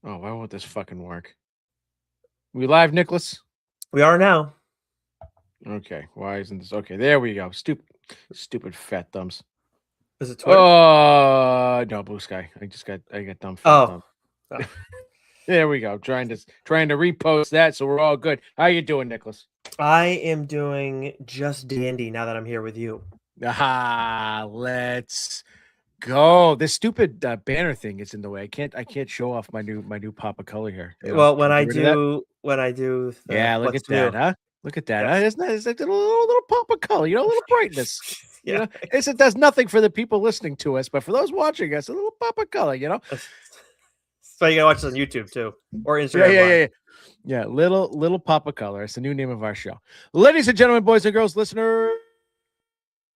Oh, why won't this fucking work? We live, Nicholas? We are now. Okay, why isn't this? Okay, there we go. Stupid fat thumbs. Is it Twitter? Oh no, blue sky. I got dumb fat Oh. thumbs. There we go. Trying to repost that, so we're all good. How you doing, Nicholas? I am doing just dandy now that I'm here with you. Let's go. This stupid banner thing is in the way. I can't show off my new pop of color here. You know, Well, can we get rid of that? when I do the Yeah, look what's at that, new. huh? Look at that. Huh? Yes. Isn't that, it's like a little pop of color, a little brightness. Yeah. It does nothing for the people listening to us, but for those watching us, a little pop of color, So you gotta watch this on YouTube too, or Yeah, Instagram yeah, Live. yeah, yeah. Little pop of color. It's the new name of our show. Ladies and gentlemen, boys and girls, listeners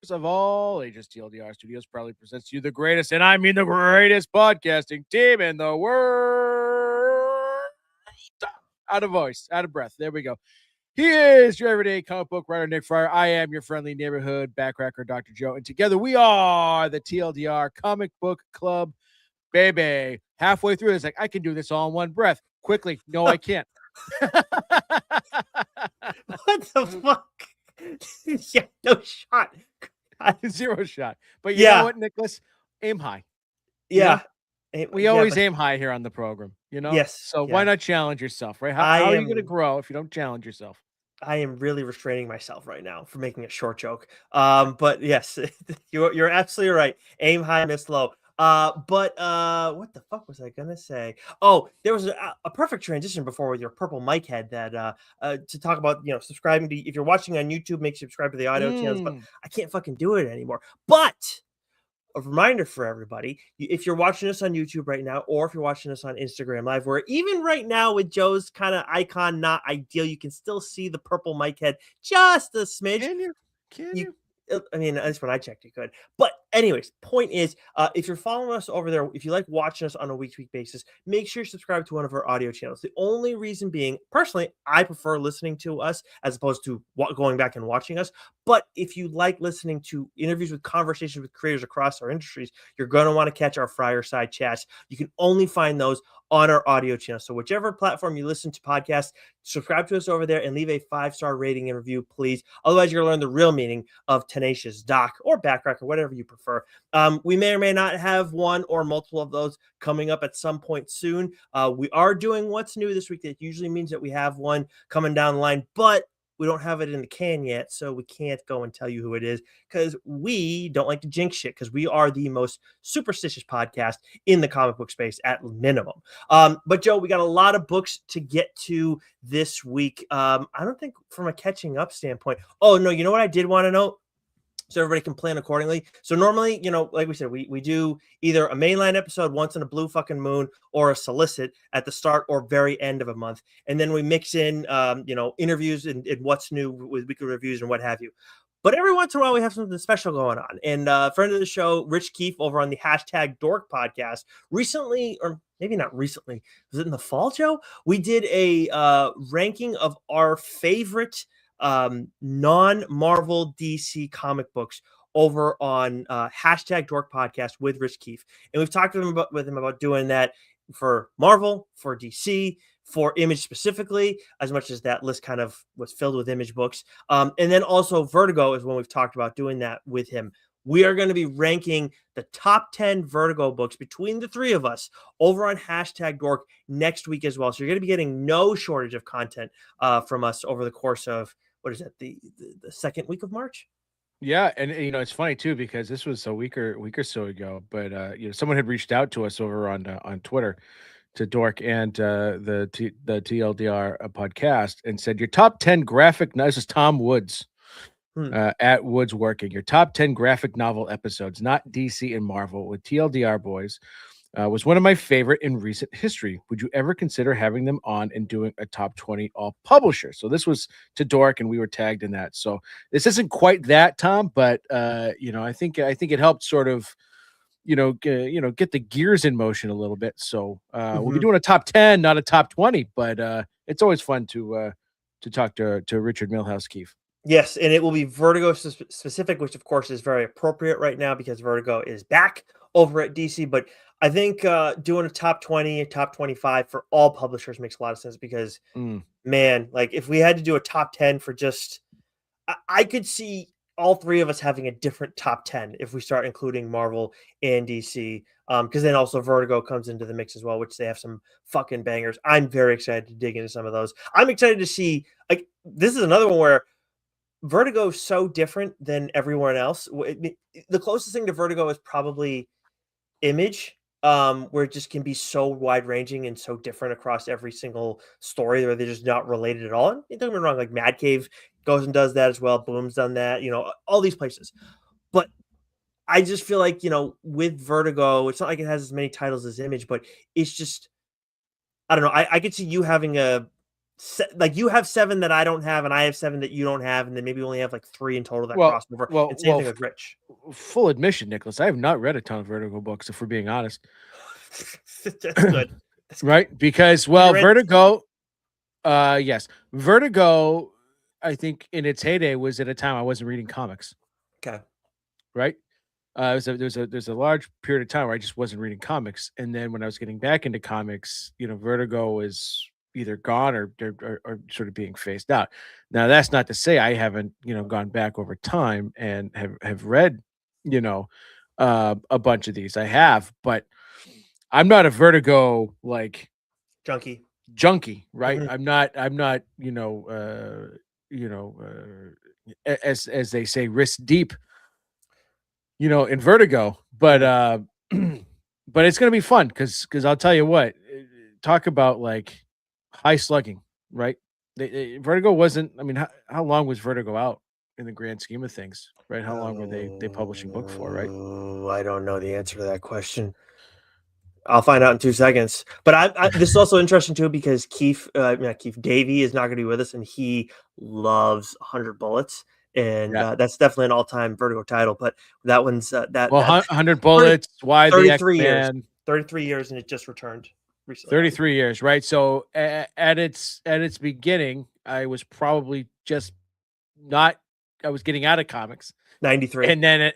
of all ages, TLDR Studios proudly presents to you the greatest, and I mean the greatest podcasting team in the world. Out of voice, out of breath. There we go. He is your everyday comic book writer, Nick Friar. I am your friendly neighborhood backcracker, Dr. Joe. And together we are the TLDR Comic Book Club, baby. Halfway through, it's like, I can do this all in one breath. Quickly. No, I can't. What the fuck? Yeah, no shot. Zero shot. But you know what, Nicholas? Aim high. Yeah. We always aim high here on the program, Yes. So why not challenge yourself, right? How are you going to grow if you don't challenge yourself? I am really restraining myself right now for making a short joke. But yes, you're absolutely right. Aim high, miss low. But what the fuck was I gonna say? Oh, there was a perfect transition before with your purple mic head that to talk about, subscribing to, if you're watching on YouTube, make sure you subscribe to the audio channels, but I can't fucking do it anymore. But a reminder for everybody, if you're watching us on YouTube right now, or if you're watching us on Instagram Live, where even right now with Joe's kind of icon not ideal, you can still see the purple mic head just a smidge. Can you? I mean, at least when I checked, you could. But anyways, point is, if you're following us over there, if you like watching us on a week-to-week basis, make sure you subscribe to one of our audio channels. The only reason being, personally, I prefer listening to us as opposed to going back and watching us. But if you like listening to interviews with conversations with creators across our industries, you're going to want to catch our Friar Side chats. You can only find those on our audio channel. So whichever platform you listen to podcasts, subscribe to us over there and leave a 5-star rating and review, please. Otherwise, you're going to learn the real meaning of Tenacious Doc or Backcracker, whatever you prefer. We may or may not have one or multiple of those coming up at some point soon. We are doing What's New this week. That usually means that we have one coming down the line, but we don't have it in the can yet, so we can't go and tell you who it is because we don't like to jinx shit because we are the most superstitious podcast in the comic book space at minimum. But Joe, we got a lot of books to get to this week. I don't think from a catching up standpoint. Oh, no, you know what I did want to know? So everybody can plan accordingly. So normally, like we said, we do either a mainline episode once in a blue fucking moon or a solicit at the start or very end of a month. And then we mix in, interviews and what's new with weekly reviews and what have you. But every once in a while, we have something special going on. And friend of the show, Rich Keefe, over on the #Dork podcast, recently, or maybe not recently, was it in the fall, Joe? We did a ranking of our favorite non-Marvel DC comic books over on #Dork podcast with Rich Keefe. And we've talked with him about doing that for Marvel, for DC, for Image specifically, as much as that list kind of was filled with Image books. And then also Vertigo is when we've talked about doing that with him. We are going to be ranking the top 10 Vertigo books between the three of us over on #Dork next week as well. So you're going to be getting no shortage of content from us over the course of, what is that, the second week of March? Yeah, and it's funny too because this was a week or so ago, but someone had reached out to us over on Twitter to Dork and the TLDR podcast and said your top 10 graphic. This is Tom Woods at Woods Working. Your top 10 graphic novel episodes, not DC and Marvel, with TLDR boys. Was one of my favorite in recent history. Would you ever consider having them on and doing a top 20 all publisher? So this was to Dork, and we were tagged in that. So this isn't quite that, Tom, but I think it helped sort of get the gears in motion a little bit. So we'll be doing a top 10, not a top 20, but it's always fun to talk to Richard Milhouse Keefe. Yes, and it will be Vertigo specific, which of course is very appropriate right now because Vertigo is back over at DC. But I think doing a top 20, a top 25 for all publishers makes a lot of sense because, Mm. man, like if we had to do a top 10 for just, I could see all three of us having a different top 10 if we start including Marvel and DC. Because then also Vertigo comes into the mix as well, which they have some fucking bangers. I'm very excited to dig into some of those. I'm excited to see, like, this is another one where Vertigo is so different than everyone else. The closest thing to Vertigo is probably Image, where it just can be so wide ranging and so different across every single story where they're just not related at all. And don't get me wrong, like Mad Cave goes and does that as well. Boom's done that, all these places. But I just feel like, with Vertigo, it's not like it has as many titles as Image, but it's just, I don't know. I could see you having like you have 7 that I don't have, and I have 7 that you don't have, and then maybe we only have like 3 in total that Well, crossover. well, And same well. thing with Rich. Full admission, Nicholas, I have not read a ton of Vertigo books, if we're being honest. That's good. That's good. Right? Because, well, Vertigo, yes, Vertigo, I think in its heyday was at a time I wasn't reading comics. Okay. Right? There's a large period of time where I just wasn't reading comics, and then when I was getting back into comics, Vertigo is either gone or sort of being phased out. Now, that's not to say I haven't gone back over time and have read a bunch of these. I have, but I'm not a Vertigo like junkie, right? Mhm. I'm not as they say, wrist deep in Vertigo, but but it's gonna be fun because I'll tell you what, talk about like high slugging, right? Vertigo wasn't. I mean, how long was Vertigo out in the grand scheme of things, right? How long were they publishing book for, right? Oh, I don't know the answer to that question. I'll find out in 2 seconds. But this is also interesting too because not Keith Davey is not going to be with us, and he loves 100 Bullets, and Yeah. that's definitely an all-time Vertigo title. But that one's Well, that 100 30 Bullets, why the X 33 years, Men, 33 years, and it just returned recently. 33 years, right? So at its beginning, I was probably just not. I was getting out of comics, 93. and then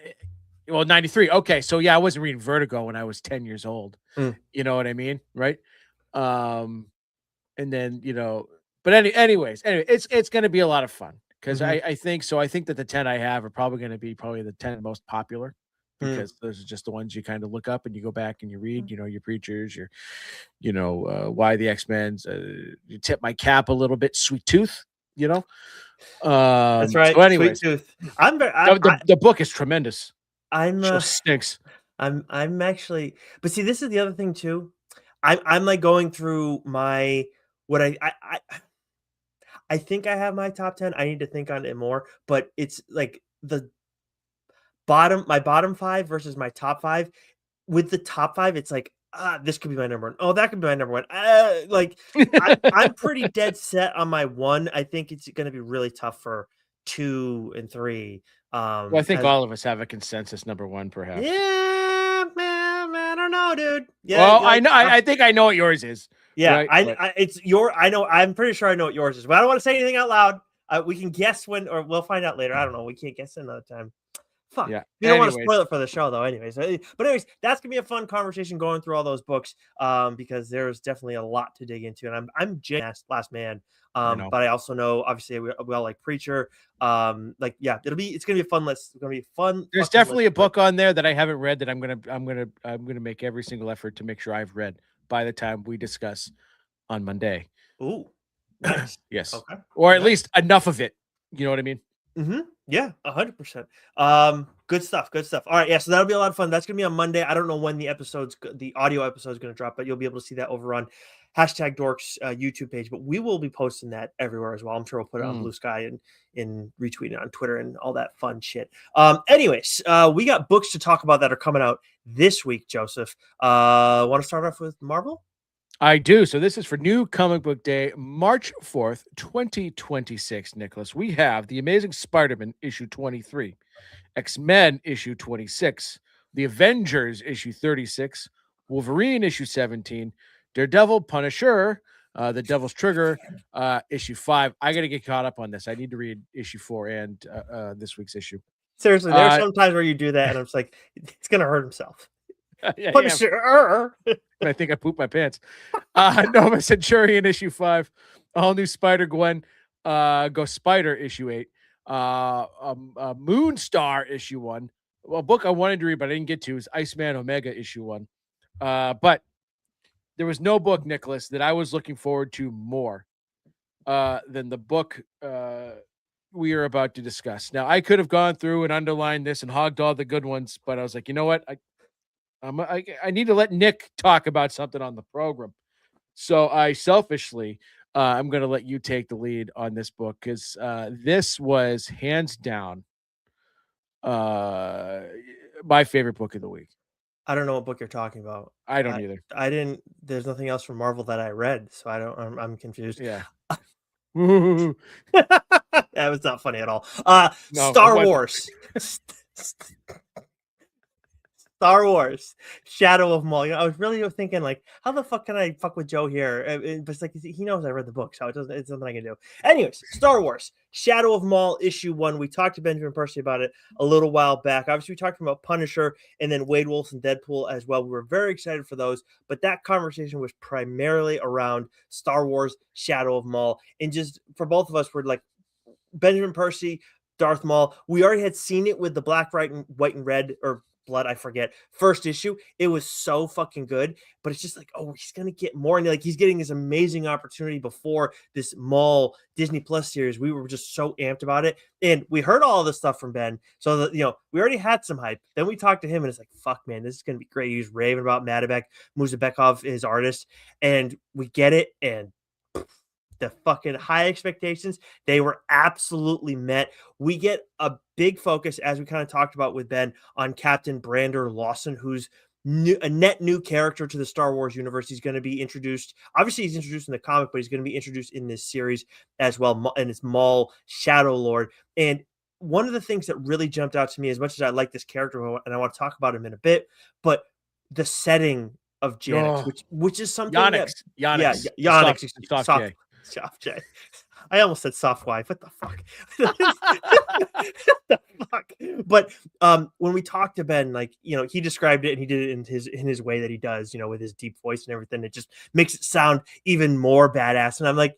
93. Okay, so yeah, I wasn't reading Vertigo when I was 10 years old. Mm. You know what I mean, right? And then but anyways, it's going to be a lot of fun because Mhm. I think so. I think that the 10 I have are probably going to be the 10 most popular Mm. because those are just the ones you kind of look up and you go back and you read. Your Preachers, your why the X-Men's. You tip my cap a little bit, Sweet Tooth. That's right, So, Sweet anyways, Tooth. I'm very, the book is tremendous. I'm Just stinks. I'm actually, but see, this is the other thing too. I'm like going through my what I think I have my top 10. I need to think on it more, but it's like my bottom 5 versus my top 5. With the top 5, it's like, this could be my number 1. Oh, that could be my number 1. Like I'm pretty dead set on my 1. I think it's going to be really tough for 2 and 3. Well, I think As all of us have a consensus number 1, perhaps. Yeah, man, I don't know, dude. Yeah, Well, I like know. I think I know what yours is. yeah, Right, but it's your. I know. I'm pretty sure I know what yours is, but I don't want to say anything out loud. We can guess when, or we'll find out later. I don't know. We can't guess another time. Fuck. yeah. We don't want to Anyways, spoil it for the show, though. Anyways, but anyways, that's gonna be a fun conversation going through all those books, because there's definitely a lot to dig into, and I'm last man, I know. but I also know obviously we all like Preacher, like yeah, it's gonna be a fun list. It's gonna be a fun. There's fucking definitely a list. book on there that I haven't read that I'm gonna make every single effort to make sure I've read by the time we discuss on Monday. Ooh, nice. Yes, Okay. or at Nice. least enough of it. You know what I mean? Mm-hmm. Yeah, 100%. Good stuff. Good stuff. All right, yeah. So that'll be a lot of fun. That's gonna be on Monday. I don't know when the audio episode is gonna drop, but you'll be able to see that over on #Dorks YouTube page. But we will be posting that everywhere as well. I'm sure we'll put it on Mm. Blue Sky and retweet it on Twitter and all that fun shit. Anyways, we got books to talk about that are coming out this week. Joseph, want to start off with Marvel? I do. So this is for New Comic Book Day, March 4th, 2026, Nicholas. We have The Amazing Spider-Man issue 23, X-Men issue 26, The Avengers issue 36, Wolverine issue 17, Daredevil, Punisher, The Devil's Trigger, issue 5. I got to get caught up on this. I need to read issue 4 and this week's issue. Seriously, there are some times where you do that, and I'm just like, it's gonna hurt himself. Yeah, yeah. Punisher. I think I pooped my pants. Nova Centurion issue 5, all new Spider Gwen, Go Spider issue 8, Moon Star issue 1. Well, a book I wanted to read but I didn't get to is Iceman Omega issue 1. But there was no book, Nicholas, that I was looking forward to more than the book we are about to discuss. Now, I could have gone through and underlined this and hogged all the good ones, but I was like, you know what? I need to let Nick talk about something on the program. So I selfishly, I'm going to let you take the lead on this book because this was hands down uh, my favorite book of the week. I don't know what book you're talking about. I don't either. I didn't. There's nothing else from Marvel that I read, so I don't. I'm confused. Yeah. That was not funny at all. No, it Star wasn't. Wars. Star Wars, Shadow of Maul. You know, I was really thinking, like, how the fuck can I fuck with Joe here? But it's like he knows I read the book, so it doesn't. It's nothing I can do. Anyways, Star Wars, Shadow of Maul, issue 1. We talked to Benjamin Percy about it a little while back. Obviously, we talked about Punisher and then Wade Wolfson Deadpool as well. We were very excited for those, but that conversation was primarily around Star Wars, Shadow of Maul, and just for both of us, we're like Benjamin Percy, Darth Maul. We already had seen it with the black, white, and red, or blood, I forget. First issue, it was so fucking good, but it's just like, oh, he's gonna get more, and like he's getting this amazing opportunity before this Maul Disney Plus series. We were just so amped about it, and we heard all this stuff from Ben, so that we already had some hype. Then we talked to him, and it's like, fuck, man, this is gonna be great. He was raving about Madabek, Muzabekov, his artist, and we get it, and the fucking high expectations, they were absolutely met. We get a big focus, as we kind of talked about with Ben, on Captain Brander Lawson, who's a net new character to the Star Wars universe. He's going to be introduced. Obviously, he's introduced in the comic, but he's going to be introduced in this series as well. And it's Maul Shadow Lord. And one of the things that really jumped out to me, as much as I like this character, and I want to talk about him in a bit, but the setting of Janix, which is something Yonix. yeah, Yonix, soft J. I almost said soft wife. What the fuck? What the fuck? But when we talked to Ben, like, he described it and he did it in his way that he does, with his deep voice and everything. It just makes it sound even more badass. And I'm like,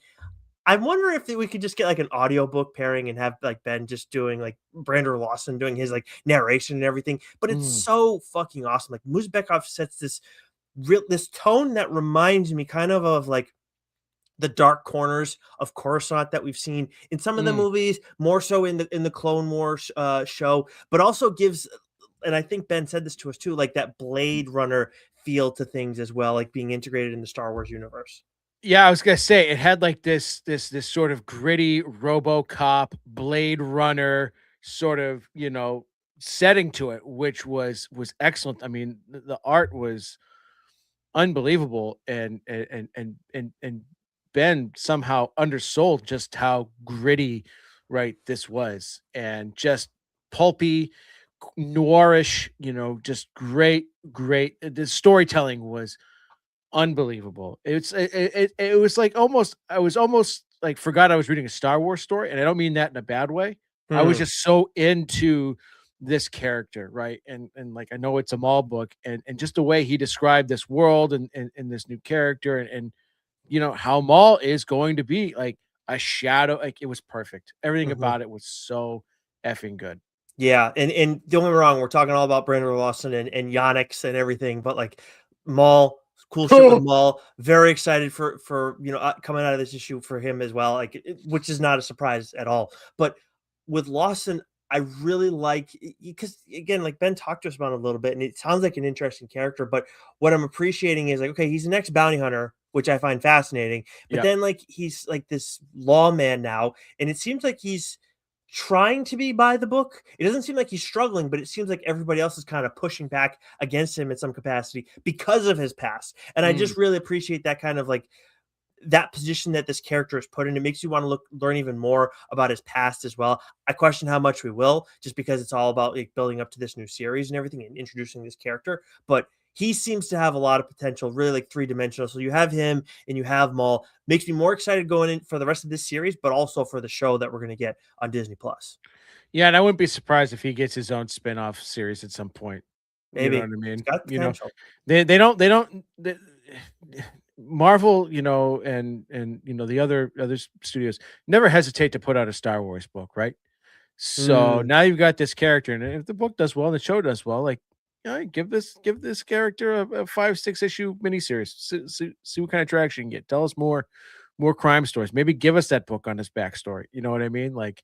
I wonder if we could just get like an audiobook pairing and have like Ben just doing like Brander Lawson doing his like narration and everything. But it's so fucking awesome. Like Muzbekov sets this tone that reminds me kind of like the dark corners of Coruscant that we've seen in some of the movies, more so in the Clone Wars show, but also gives, and I think Ben said this to us too, like that Blade Runner feel to things as well, like being integrated in the Star Wars universe. Yeah, I was gonna say it had like this sort of gritty RoboCop Blade Runner sort of setting to it, which was excellent. I mean, the art was unbelievable, and Ben somehow undersold just how gritty, right, this was, and just pulpy, noirish, just great. The storytelling was unbelievable. It was like I was almost like forgot I was reading a Star Wars story, and I don't mean that in a bad way. I was just so into this character, right? And like I know it's a Maul book, and just the way he described this world and this new character, and how Maul is going to be like a shadow. Like it was perfect. Everything about it was so effing good. Yeah, and don't get me wrong, we're talking all about Brander Lawson and Yonix and everything, but like Maul, cool shit with Maul. Very excited for coming out of this issue for him as well, like which is not a surprise at all. But with Lawson, I really like, because again, like Ben talked to us about it a little bit, and it sounds like an interesting character. But what I'm appreciating is like, okay, he's an ex-bounty hunter, which I find fascinating. But then like he's like this lawman now, and it seems like he's trying to be by the book. It doesn't seem like he's struggling, but it seems like everybody else is kind of pushing back against him in some capacity because of his past. And I just really appreciate that kind of like that position that this character is put in. It makes you want to learn even more about his past as well. I question how much we will, just because it's all about like building up to this new series and everything and introducing this character. But he seems to have a lot of potential, really like three-dimensional. So you have him and you have Maul. Makes me more excited going in for the rest of this series, but also for the show that we're going to get on Disney Plus. Yeah, and I wouldn't be surprised if he gets his own spin-off series at some point. You know Maybe. what I It's mean? got You know, potential. they Marvel, and the other studios never hesitate to put out a Star Wars book, right? So Mm. now you've got this character, and if the book does well and the show does well, like, give this character a 5, 6 issue miniseries. See what kind of traction you get. Tell us more crime stories. Maybe give us that book on his backstory. You know what I mean? Like,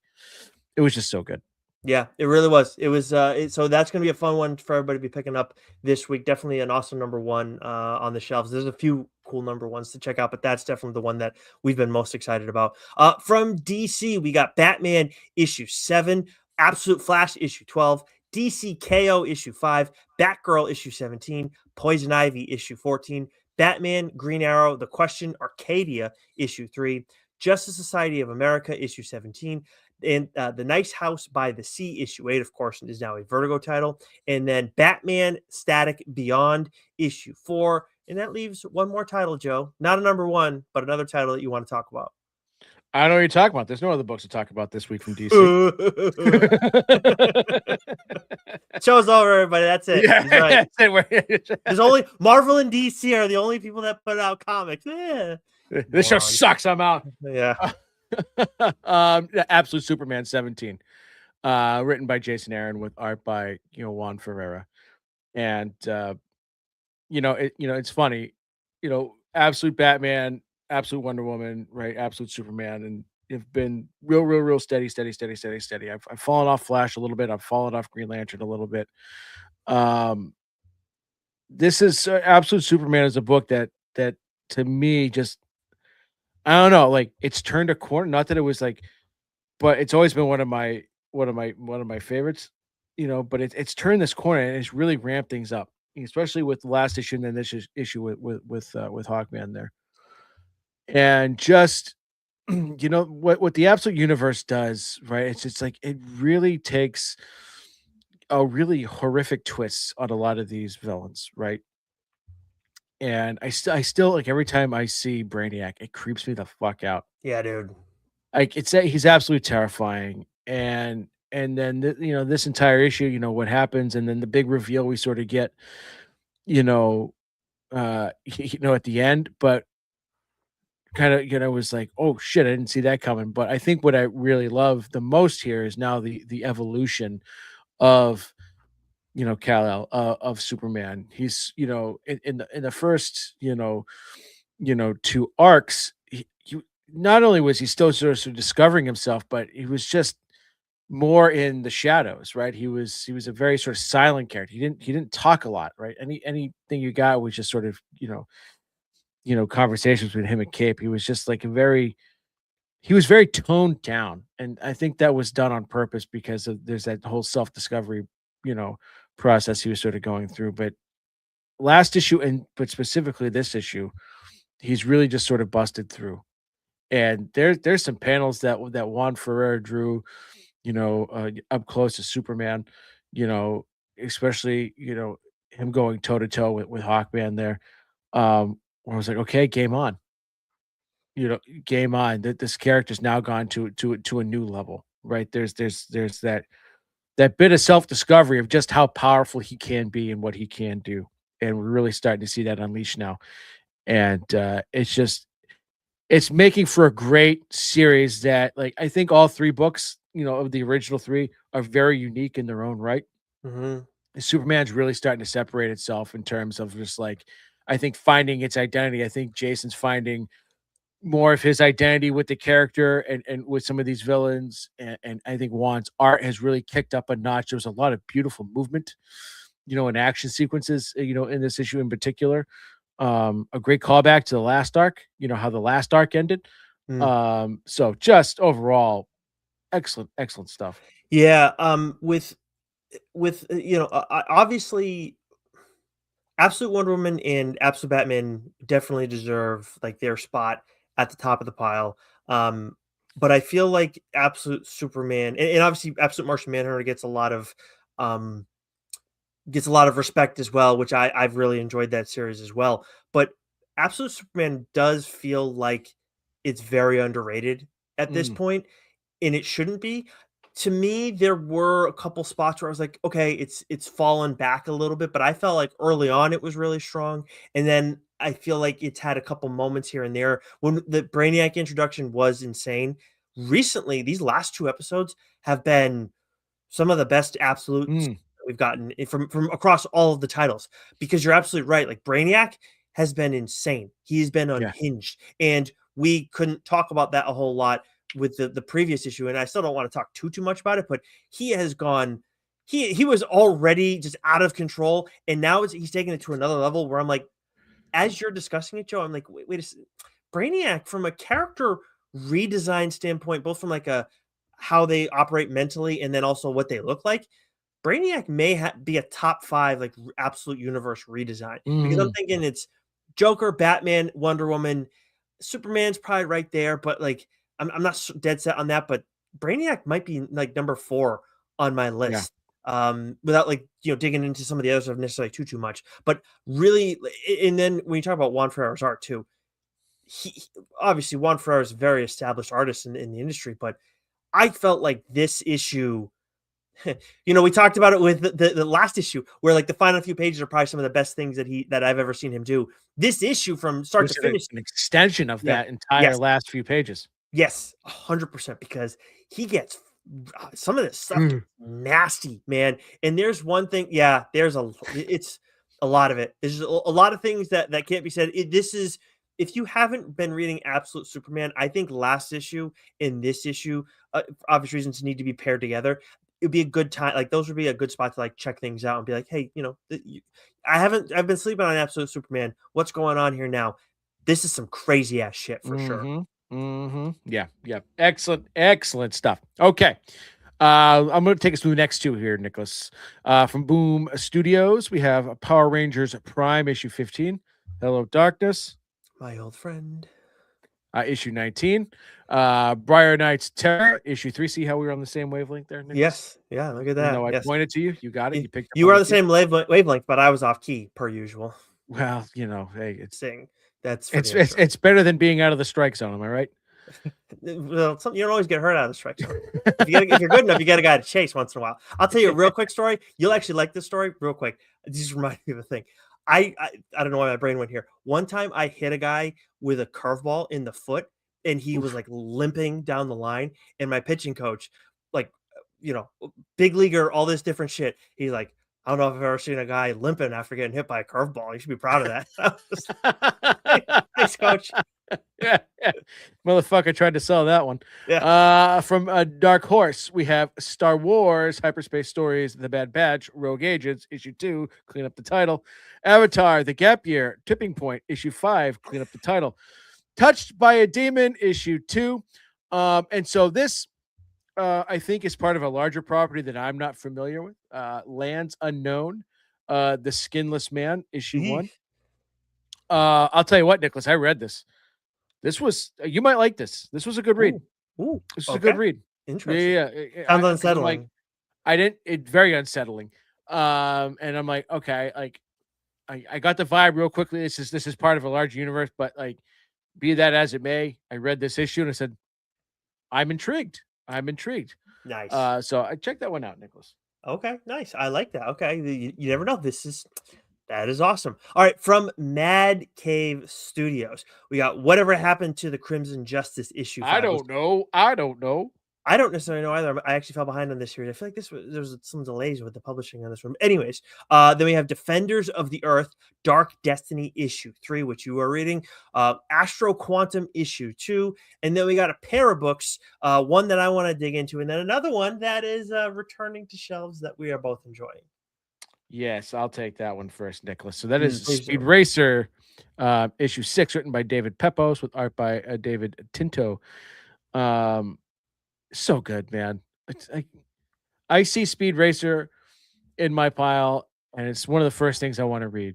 it was just so good. Yeah, it really was. It was, so that's gonna be a fun one for everybody to be picking up this week. Definitely an awesome number one on the shelves. There's a few cool number ones to check out, but that's definitely the one that we've been most excited about. From DC, we got Batman issue 7, Absolute Flash issue 12, DC KO issue 5, Batgirl issue 17, Poison Ivy issue 14, Batman, Green Arrow, The Question, Arcadia issue 3, Justice Society of America issue 17, and The Nice House by the Sea, issue 8, of course, is now a Vertigo title. And then Batman Static Beyond, issue 4. And that leaves one more title, Joe. Not a number one, but another title that you want to talk about. I know what you're talking about. There's no other books to talk about this week from DC. Show's over, everybody. That's it. Yeah, He's right. that's it. There's only Marvel and DC are the only people that put out comics. Yeah. This show Morons. sucks. I'm out. Yeah. Absolute Superman 17, written by Jason Aaron with art by Juan Ferreira, and it's funny, Absolute Batman, Absolute Wonder Woman, right? Absolute Superman, and have been real steady, steady, steady, steady, steady. I've fallen off Flash a little bit. I've fallen off Green Lantern a little bit. This is Absolute Superman is a book that to me just I don't know, like it's turned a corner. Not that it was like, but it's always been one of my favorites, But it's turned this corner and it's really ramped things up, especially with the last issue and then this issue with Hawkman there, and just what the Absolute Universe does, right? It's just like it really takes a really horrific twist on a lot of these villains, right? And I still like every time I see Brainiac, it creeps me the fuck out. Yeah, dude. Like he's absolutely terrifying, and then this entire issue, what happens, and then the big reveal we sort of get, you know, at the end, but kind of was like, oh shit, I didn't see that coming. But I think what I really love the most here is now the evolution of Kal-El, of Superman. He's in the first two arcs. He not only was he still sort of discovering himself, but he was just more in the shadows, right? He was a very sort of silent character. He didn't talk a lot, right? Anything you got was just sort of conversations with him and Cape. He was just like he was very toned down, and I think that was done on purpose because there's that whole self discovery, you know, process he was sort of going through. But last issue, but specifically this issue, he's really just sort of busted through. And there's some panels that Juan Ferrer drew, up close to Superman, you know, especially him going toe to toe with Hawkman there. Where I was like, okay, game on. Game on. That this character's now gone to a new level, right? There's that bit of self discovery of just how powerful he can be and what he can do, and we're really starting to see that unleashed now. And it's making for a great series that, like, I think all 3 books, of the original 3 are very unique in their own right. Hmm. Superman's really starting to separate itself in terms of just, like, I think finding its identity. I think Jason's finding more of his identity with the character and with some of these villains, and I think Juan's art has really kicked up a notch. There's a lot of beautiful movement, and action sequences, in this issue in particular. A great callback to the last arc, how the last arc ended. Mm. So just overall, excellent, excellent stuff. Yeah. Obviously, Absolute Wonder Woman and Absolute Batman definitely deserve like their spot at the top of the pile. But I feel like Absolute Superman and obviously Absolute Martian Manhunter um gets a lot of respect as well, which I've really enjoyed that series as well. But Absolute Superman does feel like it's very underrated at this Mm, point, and it shouldn't be. To me, there were a couple spots where I was like, okay, it's fallen back a little bit, but I felt like early on it was really strong, and then I feel like it's had a couple moments here and there when the Brainiac introduction was insane. Recently, these last two episodes have been some of the best absolutes Mm, we've gotten from across all of the titles. Because you're absolutely right. Like Brainiac has been insane. He's been yeah. unhinged, and we couldn't talk about that a whole lot with the previous issue. And I still don't want to talk too much about it, but he has gone. He was already just out of control, and now he's taking it to another level where I'm like, as you're discussing it, Joe, I'm like, wait a second. Brainiac from a character redesign standpoint, both from like a how they operate mentally and then also what they look like. Brainiac may be a top 5 like absolute universe redesign because I'm Mhm. thinking it's Joker, Batman, Wonder Woman, Superman's probably right there, but like I'm not dead set on that. But Brainiac might be like number 4 on my Yeah. list. Without like digging into some of the other stuff necessarily too much, but really, and then when you talk about Juan Ferrera's art too, obviously Juan Ferrer is a very established artist in the industry, but I felt like this issue, we talked about it with the last issue where like the final few pages are probably some of the best things that I've ever seen him do. This issue from It start to was finish, an extension of yeah, that entire yes, last few pages. yes, 100% because he gets some of this stuff gets Mm. nasty, man. And there's one thing, yeah, it's a lot of it. There's a lot of things that can't be said. This is if you haven't been reading Absolute Superman, I think last issue and this issue, for obvious reasons, need to be paired together. It'd be a good time. Like those would be a good spot to like check things out and be like, hey, I've been sleeping on Absolute Superman. What's going on here now? This is some crazy ass shit for sure. Mhm. Mhm. Yeah, yeah. Excellent, excellent stuff. Okay. I'm going to take us to the next two here, Nicholas. From Boom Studios, we have Power Rangers Prime issue 15. Hello, Darkness. My old friend. Issue 19. Briar Knight's Terror, issue 3. See how we were on the same wavelength there, Nicholas? Yes. Yeah, look at Even that. though I Yes. pointed to you, you got it. You You picked up you on are the on the cue. same wavelength, but I was off key per usual. Well, hey, Sing. That's for it's the it's intro. it's better than being out of the strike zone. Am I right? Well, you don't always get hurt out of the strike zone. If you're good enough, you get a guy to chase once in a while. I'll tell you a real quick story. You'll actually like this story real quick. It just reminded me of a thing. I don't know why my brain went here. One time I hit a guy with a curveball in the foot, and he was Oof. like limping down the line. And my pitching coach, like, you know, big leaguer, all this different shit. He's like, I don't know if I've ever seen a guy limping after getting hit by a curveball. You should be proud of that. I was just, thanks, coach. Yeah, yeah. Motherfucker tried to sell that one. Yeah. From Dark Horse, we have Star Wars Hyperspace Stories, The Bad Batch, Rogue Agents, issue 2, clean up the title. Avatar, The Gap Year, Tipping Point, issue 5, clean up the title. Touched by a Demon, issue 2. And so this, I think, is part of a larger property that I'm not familiar with. Lands Unknown, The Skinless Man, issue 1. Yeesh. I'll tell you what, Nicholas, I read this. This was you might like this. This was a good read. Ooh. Ooh. This was a good Okay. read. Yeah, Interesting. yeah, yeah. Sounds Because I'm like, unsettling. I didn't. It very unsettling. And I'm like, okay, like I got the vibe real quickly. This is part of a large universe, but like, be that as it may, I read this issue and I said, I'm intrigued. I'm intrigued. Nice. So I checked that one out, Nicholas. Okay, nice. I like that. Okay. You never know. That is awesome. All right, from Mad Cave Studios, we got Whatever Happened to the Crimson Justice issue I 5. don't know. I don't know. I don't necessarily know either. I actually fell behind on this series. I feel like there was some delays with the publishing on this one. Anyways, then we have Defenders of the Earth, Dark Destiny issue 3, which you are reading, Astro Quantum issue 2, and then we got a pair of books, one that I want to dig into, and then another one that is returning to shelves that we are both enjoying. Yes, I'll take that one first, Nicholas. So that is Please Speed do. Racer, issue 6, written by David Pepos with art by David Tinto. Um, So good, man. It's like I see Speed Racer in my pile, and it's one of the first things I want to read.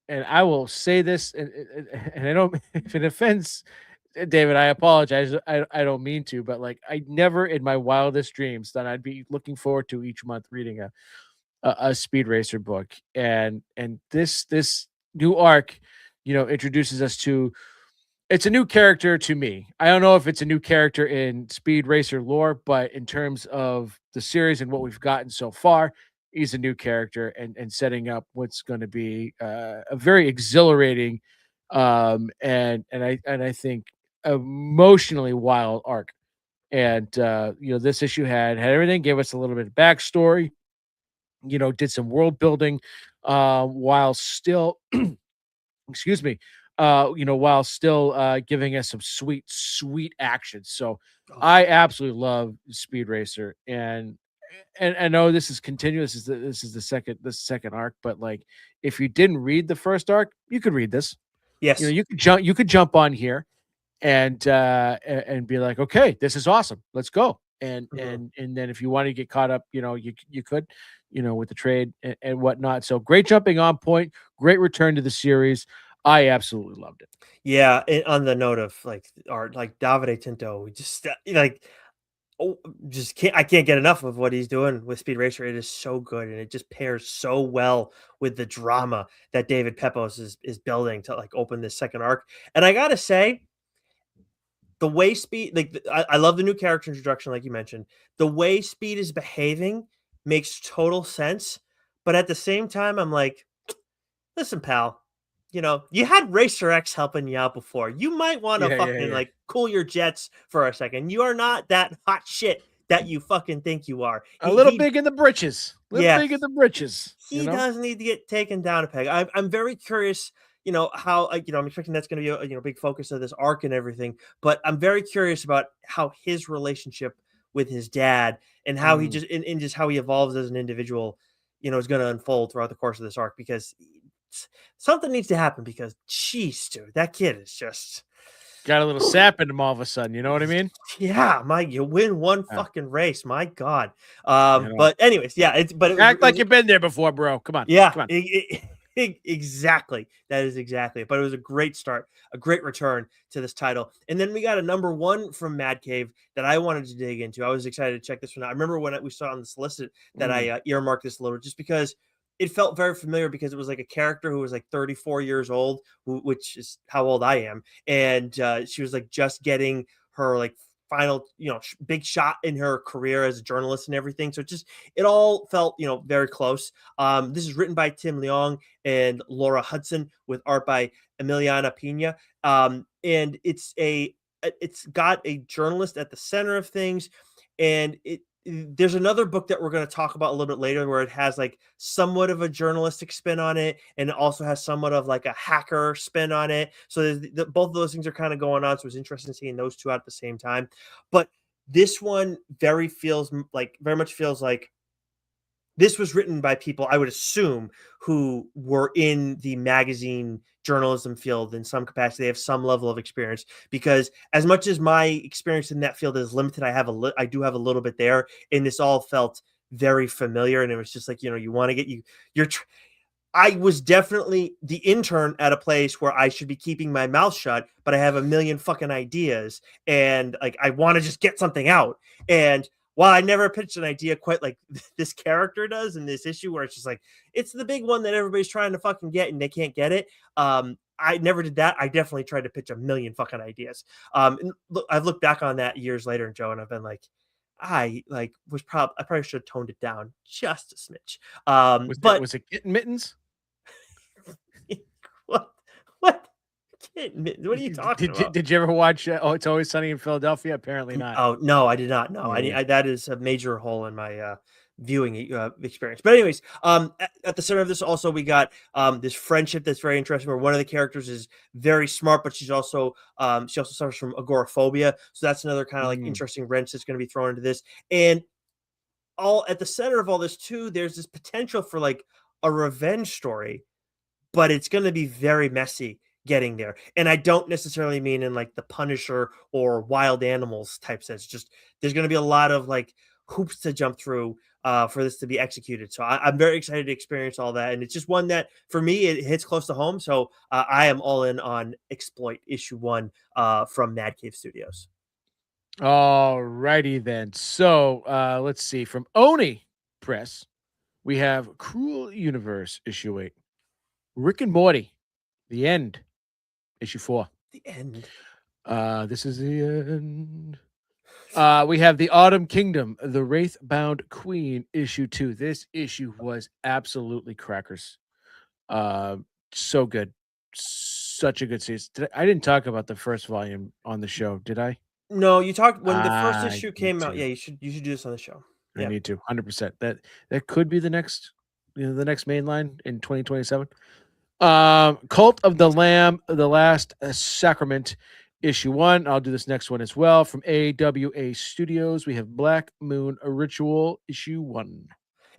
And I will say this, and I don't, if it offends David, I apologize. I don't mean to, but like I never in my wildest dreams that I'd be looking forward to each month reading a Speed Racer book, and this new arc, introduces us to It's a new character to me. I don't know if it's a new character in Speed Racer lore, but in terms of the series and what we've gotten so far, he's a new character and setting up what's going to be a very exhilarating and I think emotionally wild arc. And this issue had everything, gave us a little bit of backstory, did some world building while still excuse me, while still giving us some sweet, sweet action. So Oh, I absolutely love Speed Racer, and I know this is continuous. This is the second arc, but like if you didn't read the first arc, you could read this. yes. You could jump on here and be like, okay, this is awesome. Let's go. And Mhm. and and then if you want to get caught up, you could, with the trade and whatnot. So great jumping on point, great return to the series. I absolutely loved it. Yeah, and on the note of like art, like Davide Tinto, we just like oh, just can't I can't get enough of what he's doing with Speed Racer. It is so good, and it just pairs so well with the drama that David Pepos is building to like open this second arc. And I gotta say, the way Speed like I love the new character introduction, like you mentioned. The way Speed is behaving makes total sense, but at the same time, I'm like, listen, pal, you had Racer X helping you out before. You might want to Yeah, yeah, fucking yeah. like cool your jets for a second. You are not that hot shit that you fucking think you are. A He little he big in the britches. Little yeah, big in the britches. he does need to get taken down a peg. I'm very curious, how I'm expecting that's going to be a big focus of this arc and everything. But I'm very curious about how his relationship with his dad and how he Mm. just and just how he evolves as an individual, is going to unfold throughout the course of this arc because something needs to happen. Because, jeez, dude, that kid is just Got a little sap in him all of a sudden. You know what I mean? yeah, you win one Yeah, fucking race, my god. you know. But anyways, yeah, but Act like you've been there before, bro. Come on, yeah, come on. exactly. That is exactly it. But it was a great start, a great return to this title. And then we got a number one from Mad Cave that I wanted to dig into. I was excited to check this one out. I remember when we saw on the solicit that Mm. I earmarked this a little just because it felt very familiar because it was like a character who was like 34 years old, which is how old I am. And she was like just getting her like final, big shot in her career as a journalist and everything. So it all felt, very close. This is written by Tim Leong and Laura Hudson with art by Emiliana Pina. And it's got a journalist at the center of things, and there's another book that we're going to talk about a little bit later where it has like somewhat of a journalistic spin on it, and it also has somewhat of like a hacker spin on it. So both of those things are kind of going on. So it's interesting seeing those two out at the same time. But this one very much feels like this was written by people I would assume who were in the magazine journalism field in some capacity. They have some level of experience because as much as my experience in that field is limited, I do have a little bit there, and this all felt very familiar. And it was just like, you want to get you're I was definitely the intern at a place where I should be keeping my mouth shut, but I have a million fucking ideas and like I want to just get something out. And while I never pitched an idea quite like this character does in this issue, where it's just like it's the big one that everybody's trying to fucking get and they can't get it. I never did that. I definitely tried to pitch a million fucking ideas. And look, I've looked back on that years later, Joe, and I've been like, I probably should have toned it down just a smidge. But Was it Kitten Mittens? what? What? What are you talking about? Did you ever watch Oh, It's Always Sunny in Philadelphia? Apparently not. Oh no, I did not know. Yeah, yeah. That is a major hole in my viewing experience. But anyways, at the center of this also we got this friendship that's very interesting. Where one of the characters is very smart, but she also suffers from agoraphobia. So that's another kind of like Mm. interesting wrench that's going to be thrown into this. And all at the center of all this too, there's this potential for like a revenge story, but it's going to be very messy getting there. And I don't necessarily mean in like the Punisher or Wild Animals type sense. Just there's going to be a lot of like hoops to jump through for this to be executed. So I'm very excited to experience all that. And it's just one that for me, it hits close to home. So I am all in on Exploit issue one from Mad Cave Studios. All righty then. So let's see. From Oni Press, we have Cruel Universe issue 8. Rick and Morty, The End, issue 4. The end. This is the end. We have the Autumn Kingdom, the Wraithbound Queen, issue 2. This issue was absolutely crackers. Uh, so good. Such a good season. I didn't talk about the first volume on the show, did I? No, you talked when the first I issue need came out. to. Yeah, you should do this on the show. I Yeah. need to. 100%. That could be the next, the next main line in 2027. Cult of the Lamb, the Last Sacrament, issue 1. I'll do this next one as well. From AWA Studios, we have Black Moon Ritual, issue 1.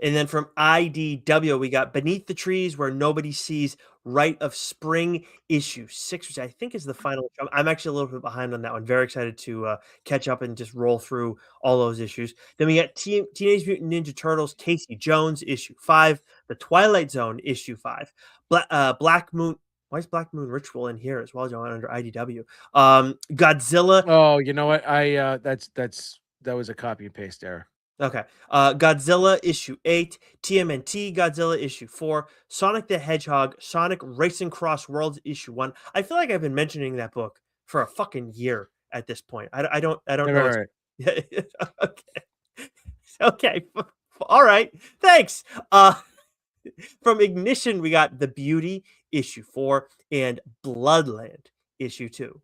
And then from IDW, we got Beneath the Trees Where Nobody Sees, Rite of Spring, issue 6, which I think is the final. I'm actually a little bit behind on that one. Very excited to catch up and just roll through all those issues. Then we got Teenage Mutant Ninja Turtles, Casey Jones, issue 5, The Twilight Zone, issue 5, Black Moon. Why is Black Moon Ritual in here as well, John, under IDW? Godzilla. Oh, you know what? That was a copy and paste error. Okay. Godzilla issue 8, TMNT Godzilla issue 4, Sonic the Hedgehog, Sonic Racing Cross Worlds issue 1. I feel like I've been mentioning that book for a fucking year at this point. I don't know. Right. Okay. Okay. All right. Thanks. From Ignition, we got The Beauty issue 4 and Bloodland issue 2.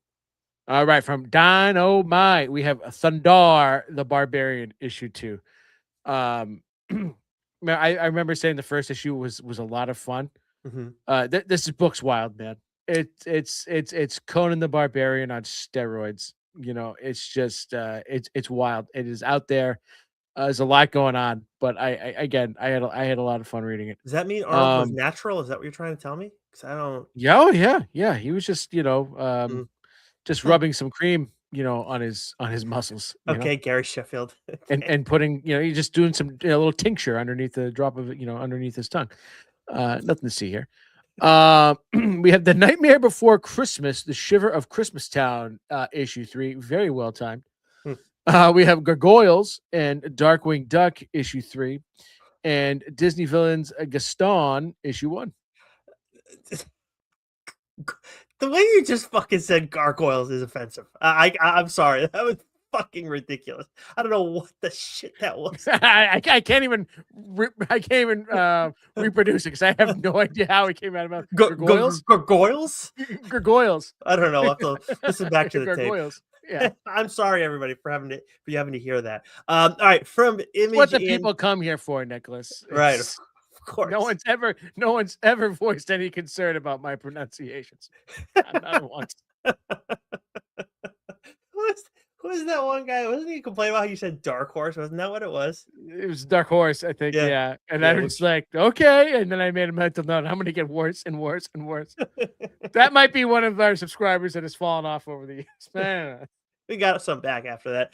All right, from Dynamite, we have Thundar the Barbarian, issue 2. Man, I remember saying the first issue was a lot of fun. Mm-hmm. This book's wild, man. It's Conan the Barbarian on steroids. You know, it's just it's wild. It is out there. There's a lot going on, but I had a lot of fun reading it. Does that mean Arnold was natural? Is that what you're trying to tell me? Because I don't. Yeah. He was just just rubbing some cream, on his muscles. Okay, Gary Sheffield. And putting, he's just doing some a little tincture underneath the drop of it, underneath his tongue. Nothing to see here. We have The Nightmare Before Christmas, The Shiver of Christmas Town, issue 3, very well timed. We have Gargoyles and Darkwing Duck, issue 3, and Disney Villains Gaston, issue 1. The way you just fucking said gargoyles is offensive. I'm sorry. That was fucking ridiculous. I don't know what the shit that was. I can't even reproduce it because I have no idea how it came out of my mouth. Gargoyles? Gargoyles? Gargoyles. I don't know. I'll have to listen back to the Gargoyles. tape. Yeah. I'm sorry, everybody, for having to hear that. All right, from Image. What the people come here for, Nicholas. Right. Of course. No one's ever voiced any concern about my pronunciations. Not once. Who is that one guy? Wasn't he complaining about how you said dark horse? Wasn't that what it was? It was Dark Horse, I think. Yeah. And Yeah, I was like, okay. And then I made a mental note. I'm going to get worse and worse and worse. That might be one of our subscribers that has fallen off over the years. Man. We got some back after that.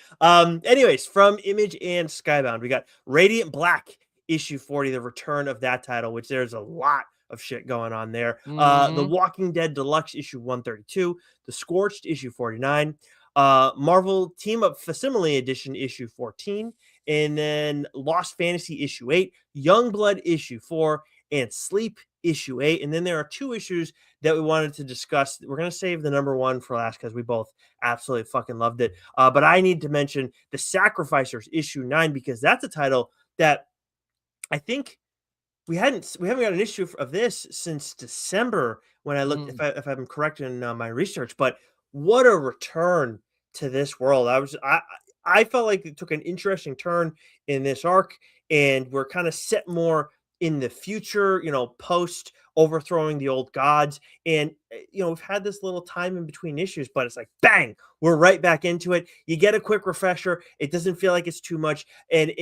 Anyways, from Image and Skybound, we got Radiant Black issue 40, the return of that title, which there's a lot of shit going on there. The Walking Dead Deluxe issue 132, The Scorched issue 49, Marvel Team Up Facsimile Edition issue 14, and then Lost Fantasy issue 8, Youngblood issue 4, and Sleep issue 8. And then there are 2 issues that we wanted to discuss. We're going to save the number 1 for last because we both absolutely fucking loved it. But I need to mention The Sacrificers issue 9 because that's a title that I think we haven't got an issue of this since December when I looked, if I'm correct in my research. But what a return to this world. I felt like it took an interesting turn in this arc, and we're kind of set more in the future, post overthrowing the old gods. And, we've had this little time in between issues, but it's like, bang, we're right back into it. You get a quick refresher. It doesn't feel like it's too much. And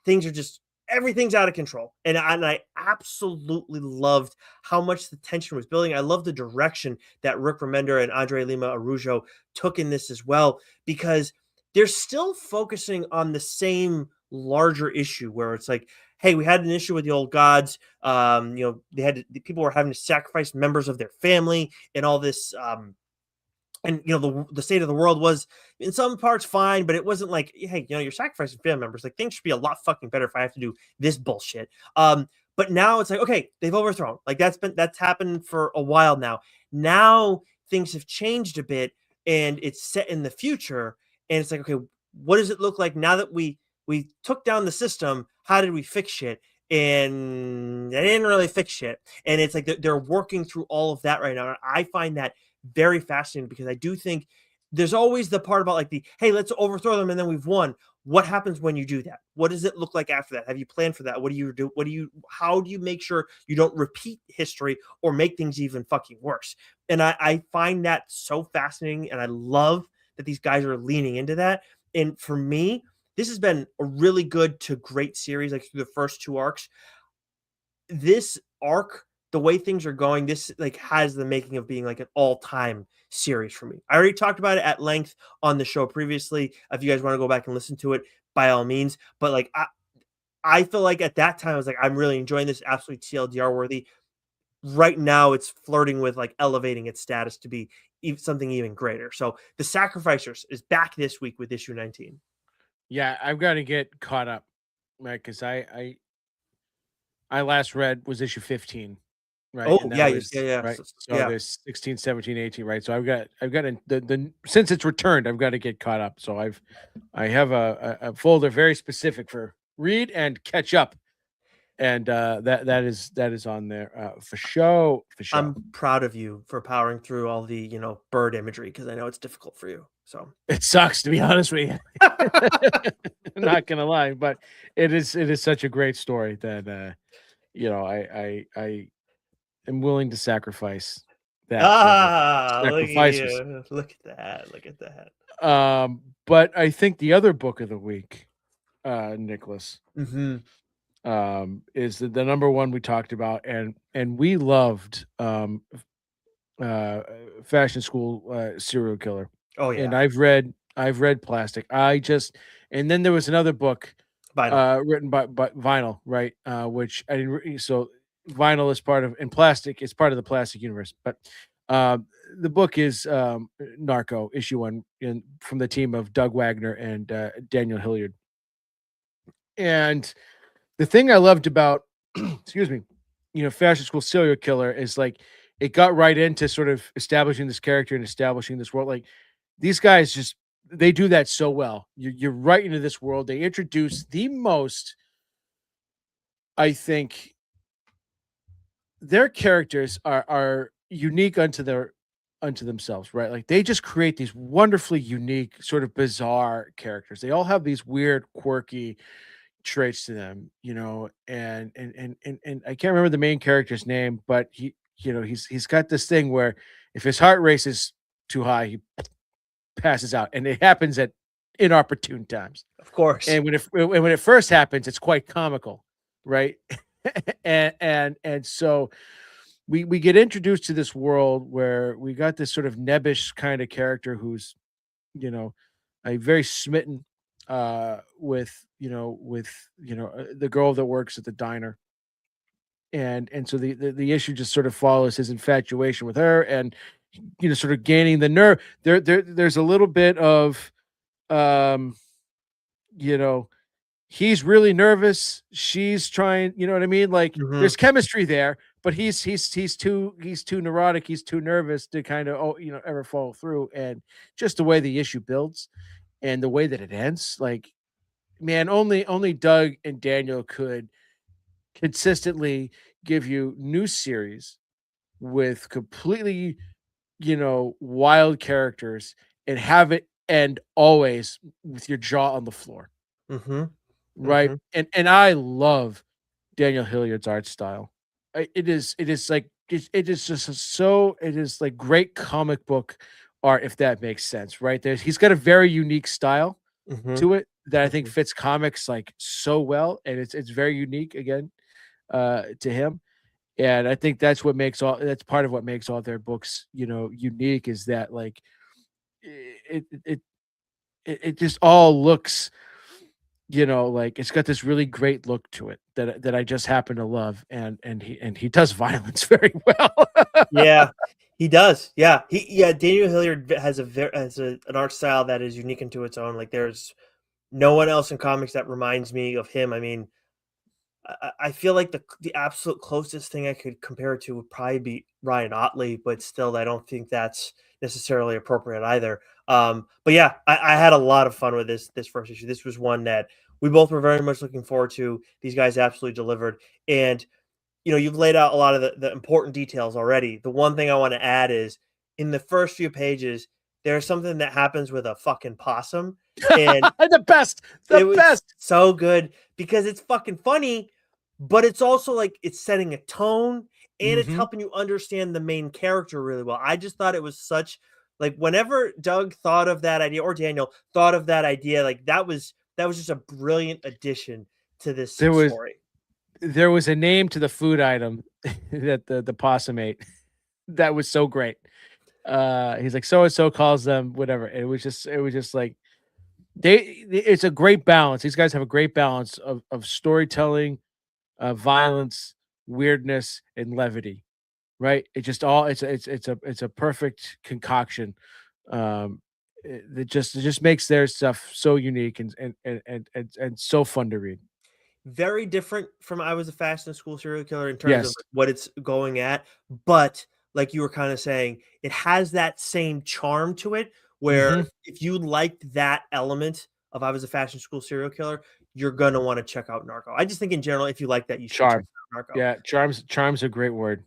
things are just, everything's out of control. And I absolutely loved how much the tension was building. I love the direction that Rick Remender and Andre Lima Araujo took in this as well, because they're still focusing on the same larger issue where it's like, hey, we had an issue with the old gods. People were having to sacrifice members of their family and all this. And the state of the world was in some parts fine, but it wasn't like, hey, you're sacrificing family members. Like, things should be a lot fucking better if I have to do this bullshit. But now it's like, okay, they've overthrown. Like, that's happened for a while now. Now things have changed a bit and it's set in the future, and it's like, okay, what does it look like now that we took down the system? How did we fix shit? And they didn't really fix shit. And it's like they're working through all of that right now. And I find that very fascinating because I do think there's always the part about like the, hey, let's overthrow them and then we've won. What happens when you do that? What does it look like after that? Have you planned for that? What do you do? How do you make sure you don't repeat history or make things even fucking worse? And I find that so fascinating. And I love that these guys are leaning into that. And for me, this has been a really good to great series, like through the first 2 arcs. This arc, the way things are going, this like has the making of being like an all-time series for me. I already talked about it at length on the show previously. If you guys want to go back and listen to it, by all means. But like I feel like at that time I was like, I'm really enjoying this, absolutely TLDR worthy. Right now, it's flirting with like elevating its status to be something even greater. So the Sacrificers is back this week with issue 19. Yeah, I've got to get caught up, right? Because I last read was issue 15, right? Oh And that yeah, was yeah. right. So, So yeah. there's 16, 17, 18, right? So I've got the since it's returned, I've got to get caught up. So I have a folder very specific for read and catch up. And that is on there for show. I'm proud of you for powering through all the, bird imagery because I know it's difficult for you. So It sucks, to be honest with you. I'm not gonna lie, but it is such a great story that I am willing to sacrifice that for the look at sacrifices. you. Look at that. Look at that. But I think the other book of the week, Nicholas, Mm-hmm. is the number one we talked about, and we loved Fashion School Serial Killer. Oh And yeah. I've read Plastic. And then there was another book Vinyl. written by Vinyl, right? Which I didn't so Vinyl is part of, and Plastic is part of the Plastic universe. But the book is Narco issue 1 from the team of Doug Wagner and Daniel Hilliard. And the thing I loved about excuse me, Fashion School Serial Killer is like it got right into sort of establishing this character and establishing this world. Like these guys just they do that so well. You're right into this world. They introduce the most, I think, their characters are unique unto themselves, right? Like they just create these wonderfully unique, sort of bizarre characters. They all have these weird, quirky traits to them, and I can't remember the main character's name, but he's got this thing where if his heart races too high, he passes out, and it happens at inopportune times. Of course. And when it first happens, it's quite comical, right? and so we get introduced to this world where we got this sort of nebbish kind of character who's, a very smitten with the girl that works at the diner. And so the issue just sort of follows his infatuation with her, and sort of gaining the nerve. There's a little bit of you know, he's really nervous. She's trying, you know what I mean? Like Mm-hmm. there's chemistry there, but he's too neurotic, he's too nervous to kind of ever follow through. And just the way the issue builds and the way that it ends, like man, only Doug and Daniel could consistently give you new series with completely, wild characters and have it end always with your jaw on the floor. Mm-hmm. Right. Mm-hmm. And I love Daniel Hilliard's art style. It is like it is just it is like great comic book art, if that makes sense, right? He's got a very unique style Mm-hmm. to it that I think Mm-hmm. fits comics like so well, and it's very unique again to him. And I think that's part of what makes all their books, unique, is that like it it it, it just all looks, like it's got this really great look to it that I just happen to love, and he does violence very well. Yeah, he does. Yeah, Daniel Hilliard has an art style that is unique into its own. Like there's no one else in comics that reminds me of him. I mean, I feel like the absolute closest thing I could compare it to would probably be Ryan Otley, but still, I don't think that's necessarily appropriate either. But yeah, I had a lot of fun with this first issue. This was one that we both were very much looking forward to. These guys absolutely delivered, and you've laid out a lot of the important details already. The one thing I want to add is in the first few pages, there's something that happens with a fucking possum, and The best, it the was best. so good because it's fucking funny, but it's also like it's setting a tone and it's Mhm. helping you understand the main character really well. I just thought it was such like whenever Doug thought of that idea or Daniel thought of that idea, like that was just a brilliant addition to this There was story. there was a name to the food item that the possum ate that was so great. He's like, "So and so calls them whatever." It was just like it's a great balance. These guys have a great balance of storytelling, violence, weirdness, and levity, right? It just all it's a perfect concoction. It just makes their stuff so unique and so fun to read. Very different from I Was a Fast and School Serial Killer in terms of Yes. like, what it's going at, but like you were kind of saying, it has that same charm to it where Mhm. if you liked that element of I Was a Fashion School Serial Killer, you're gonna want to check out Narco. I just think in general, if you like that, you should check Charm. out Narco. Yeah, charm's a great word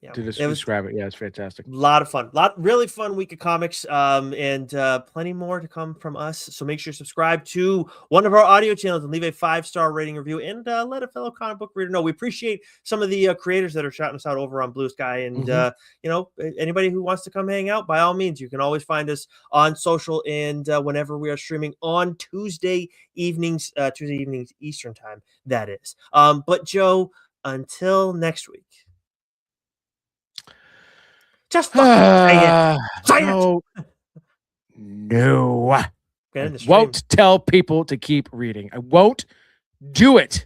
Yeah, to it was describe it. Yeah, it's fantastic. lot of fun. Really fun week of comics, and plenty more to come from us. So make sure you subscribe to one of our audio channels and leave a 5-star rating review and let a fellow comic book reader know. We appreciate some of the creators that are shouting us out over on Blue Sky. And, Mhm. anybody who wants to come hang out, by all means, you can always find us on social and whenever we are streaming on Tuesday evenings Eastern time, that is. But Joe, until next week, just fucking say it. Say it. No, no. Get I in the stream. won't tell people to keep reading. I won't do it.